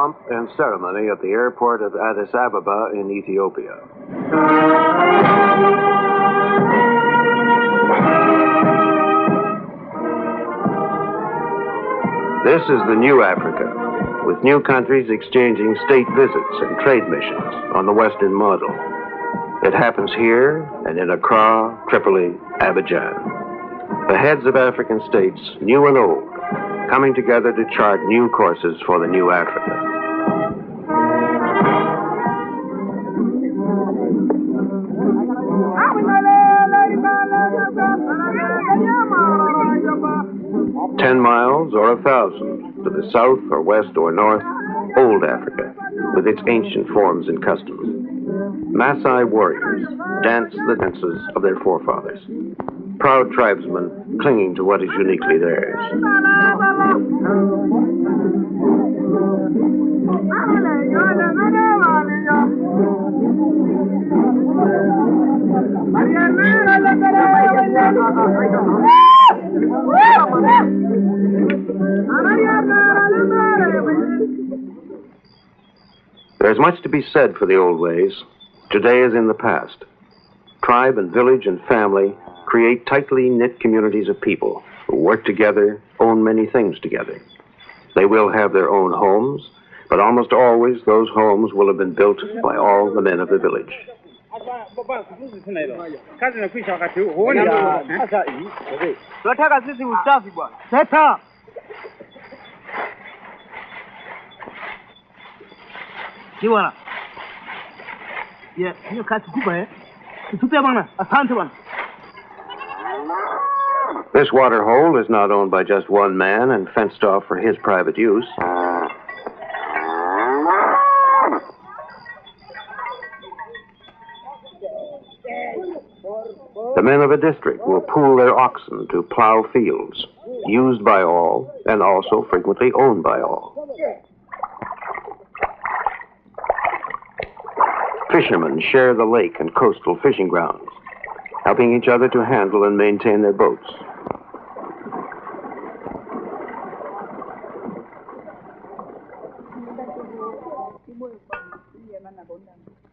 pomp and ceremony at the airport of Addis Ababa in Ethiopia. This is the new Africa, with new countries exchanging state visits and trade missions on the Western model. It happens here and in Accra, Tripoli, Abidjan. The heads of African states, new and old, coming together to chart new courses for the new Africa. "10 miles or 1,000 to the south or west or north, old Africa, with its ancient forms and customs. Maasai warriors dance the dances of their forefathers. Proud tribesmen clinging to what is uniquely theirs. There's much to be said for the old ways. Today is in the past. Tribe and village and family create tightly knit communities of people who work together, own many things together. They will have their own homes, but almost always those homes will have been built by all the men of the village. This water hole is not owned by just one man and fenced off for his private use. The men of a district will pool their oxen to plow fields, used by all and also frequently owned by all. Fishermen share the lake and coastal fishing grounds, helping each other to handle and maintain their boats.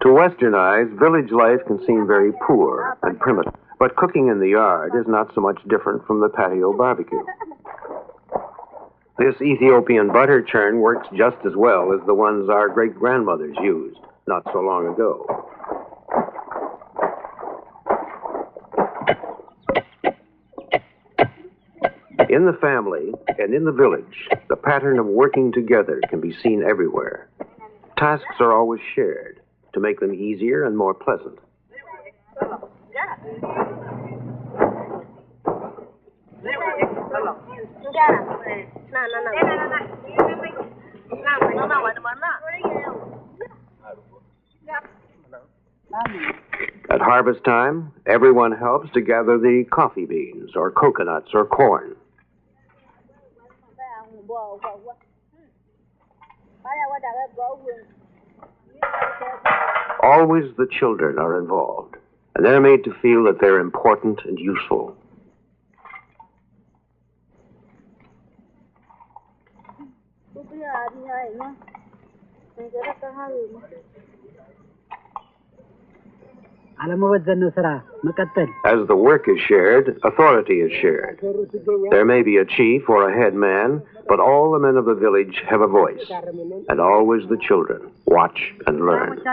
To Western eyes, village life can seem very poor and primitive, but cooking in the yard is not so much different from the patio barbecue. This Ethiopian butter churn works just as well as the ones our great-grandmothers used not so long ago. In the family and in the village, the pattern of working together can be seen everywhere. Tasks are always shared to make them easier and more pleasant. At harvest time, everyone helps to gather the coffee beans or coconuts or corn. Always the children are involved, and they're made to feel that they're important and useful. As the work is shared, authority is shared. There may be a chief or a head man, but all the men of the village have a voice, and always the children watch and learn. The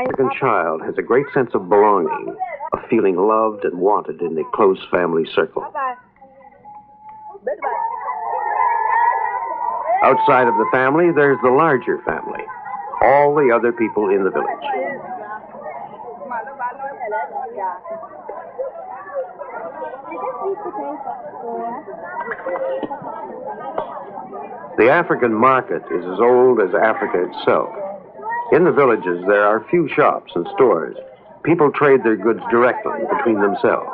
African child has a great sense of belonging, of feeling loved and wanted in the close family circle. Outside of the family, there's the larger family, all the other people in the village. The African market is as old as Africa itself. In the villages, there are few shops and stores. People trade their goods directly between themselves.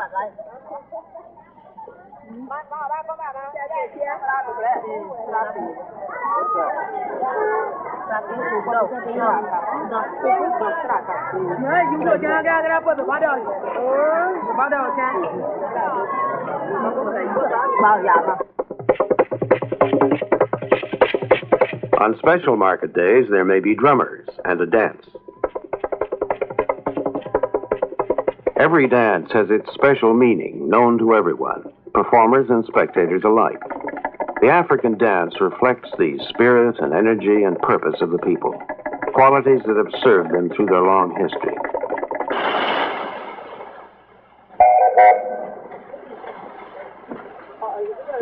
On special market days, there may be drummers and a dance. Every dance has its special meaning, known to everyone, performers and spectators alike. The African dance reflects the spirit and energy and purpose of the people, qualities that have served them through their long history.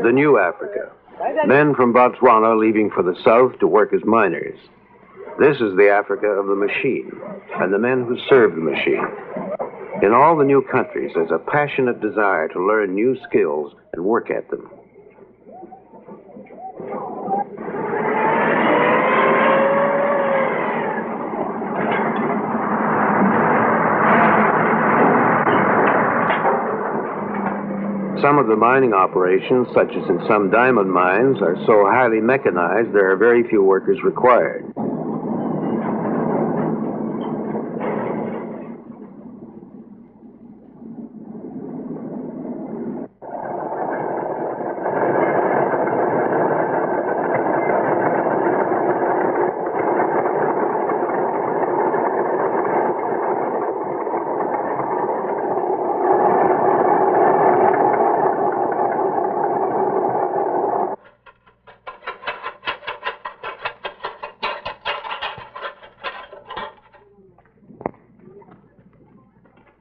The new Africa. Men from Botswana leaving for the south to work as miners. This is the Africa of the machine, and the men who serve the machine. In all the new countries, there's a passionate desire to learn new skills and work at them. Some of the mining operations, such as in some diamond mines, are so highly mechanized there are very few workers required.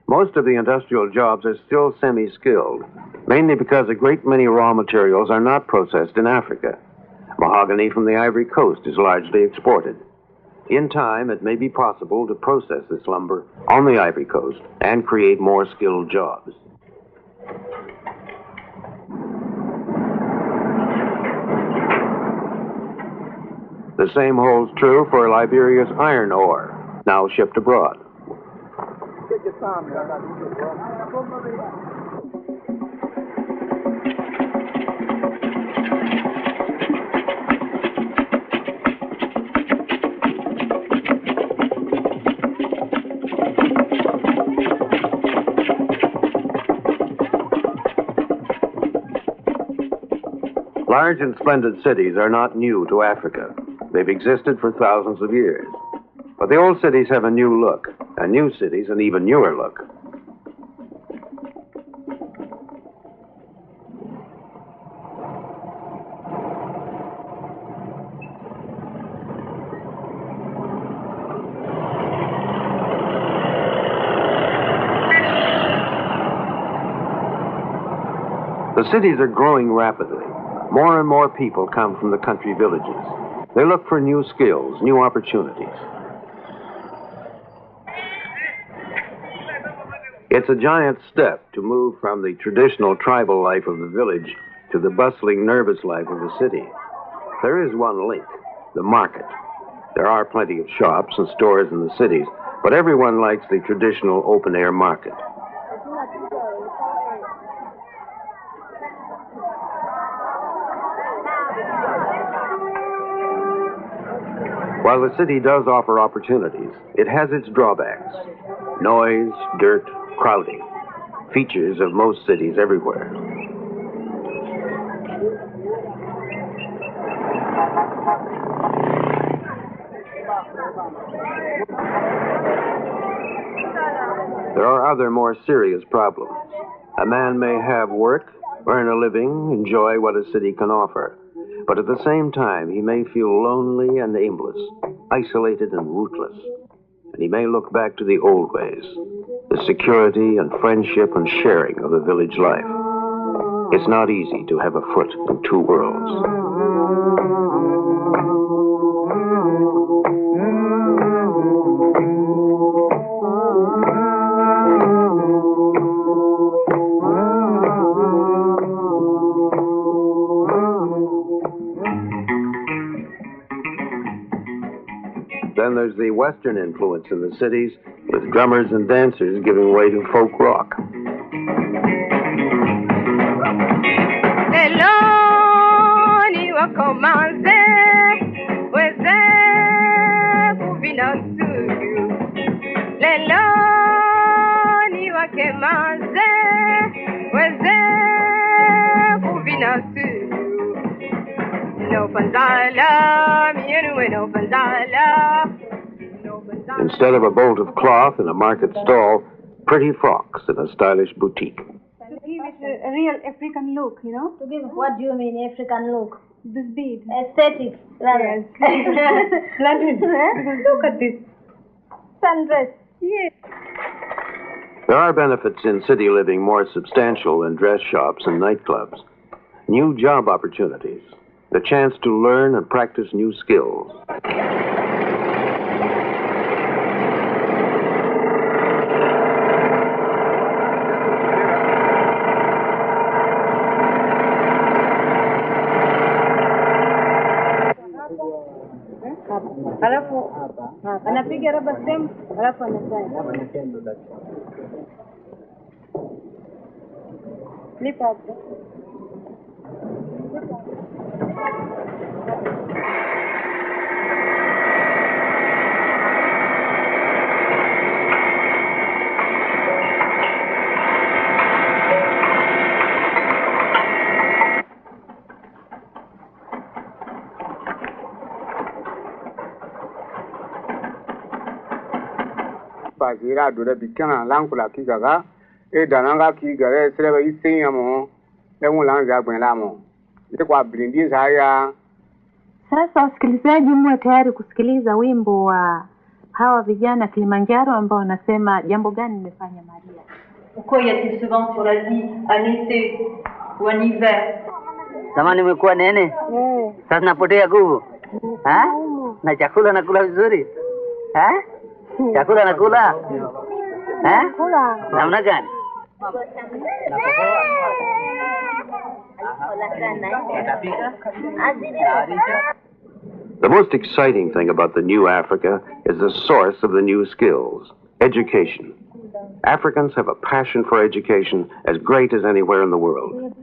Most of the industrial jobs are still semi-skilled, mainly because a great many raw materials are not processed in Africa. Mahogany from the Ivory Coast is largely exported. In time, it may be possible to process this lumber on the Ivory Coast and create more skilled jobs. The same holds true for Liberia's iron ore, now shipped abroad. Large and splendid cities are not new to Africa. They've existed for thousands of years. But the old cities have a new look, and new cities an even newer look. The cities are growing rapidly. More and more people come from the country villages. They look for new skills, new opportunities. It's a giant step to move from the traditional tribal life of the village to the bustling, nervous life of the city. There is one link, the market. There are plenty of shops and stores in the cities, but everyone likes the traditional open-air market. While the city does offer opportunities, it has its drawbacks. Noise, dirt, crowding. Features of most cities everywhere. There are other more serious problems. A man may have work, earn a living, enjoy what a city can offer. But at the same time, he may feel lonely and aimless, isolated and rootless. And he may look back to the old ways, the security and friendship and sharing of the village life. It's not easy to have a foot in two worlds. Then there's the Western influence in the cities, with drummers and dancers giving way to folk rock. komanze weze kuvina studio lelo ni wakemanze weze kuvina studio no panzala mienu no panzala. Instead of a bolt of cloth in a market stall, pretty frocks in a stylish boutique. To give it a real African look, you know? To give, what do you mean African look? This bead. Aesthetic, rather. Yes. Splendid. Look at this. Sundress. Yes. There are benefits in city living more substantial than dress shops and nightclubs. New job opportunities, the chance to learn and practice new skills. Alafu anapiga rubber stamp, alafu anasign. Lipa hapo. Pasira do the bikana lankula kigaga e dananga kigare sereba isinyamo e mulanza gwenlamo ni kwa brindi haya. Sasa wasikilizaji, mwe tayari kusikiliza wimbo wa hawa vijana Kilimanjaro ambao wanasema jambo gani nimefanya Maria. Pourquoi y a-t-il souvent sur la vie en été ou en hiver? Zamani nimekuwa nene. Sasa napotea nguvu. Na chakula nakula vizuri. Chakula nakula. Namna gani? The most exciting thing about the new Africa is the source of the new skills, education. Africans have a passion for education as great as anywhere in the world.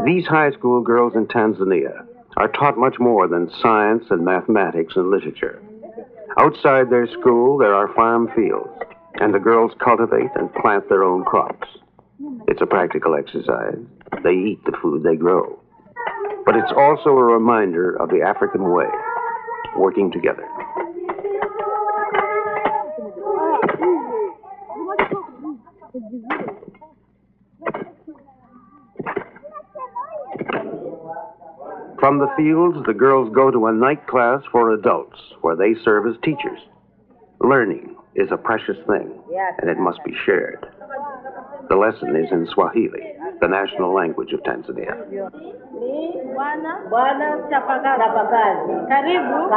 These high school girls in Tanzania are taught much more than science and mathematics and literature. Outside their school, there are farm fields, and the girls cultivate and plant their own crops. It's a practical exercise. They eat the food they grow. But it's also a reminder of the African way, working together. From the fields, the girls go to a night class for adults, where they serve as teachers. Learning is a precious thing, and it must be shared. The lesson is in Swahili, the national language of Tanzania. Bwana chapakazi. Karibu.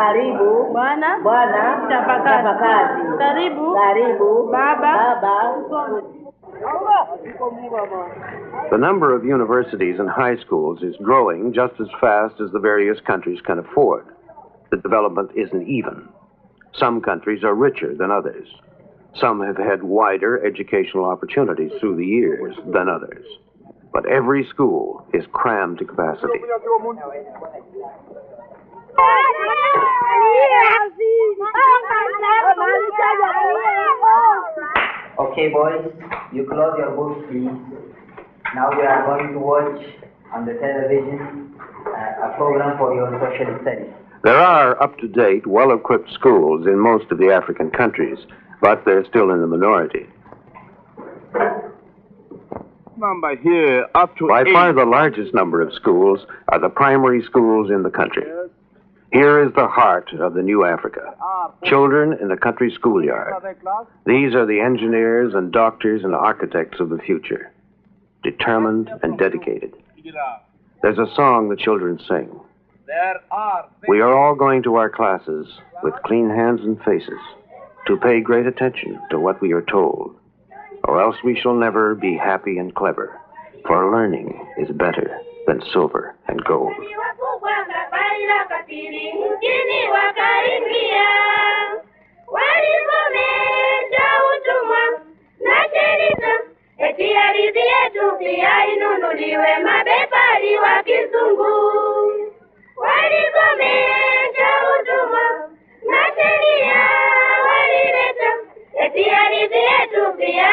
Bwana chapakazi. Karibu. Baba. The number of universities and high schools is growing just as fast as the various countries can afford. The development isn't even. Some countries are richer than others. Some have had wider educational opportunities through the years than others. But every school is crammed to capacity. Okay, boys, you close your books, please. Now we are going to watch on the television a program for your social studies. There are up-to-date, well-equipped schools in most of the African countries, but they're still in the minority. Number here up to By 8. far the largest number of schools are the primary schools in the country. Here is the heart of the new Africa. Children in the country schoolyard. These are the engineers and doctors and architects of the future. Determined and dedicated. There's a song the children sing. We are all going to our classes with clean hands and faces to pay great attention to what we are told, or else we shall never be happy and clever, for learning is better than silver and gold. Wali walikomesha utumwa na sheria walileta eti hadithi yetu pia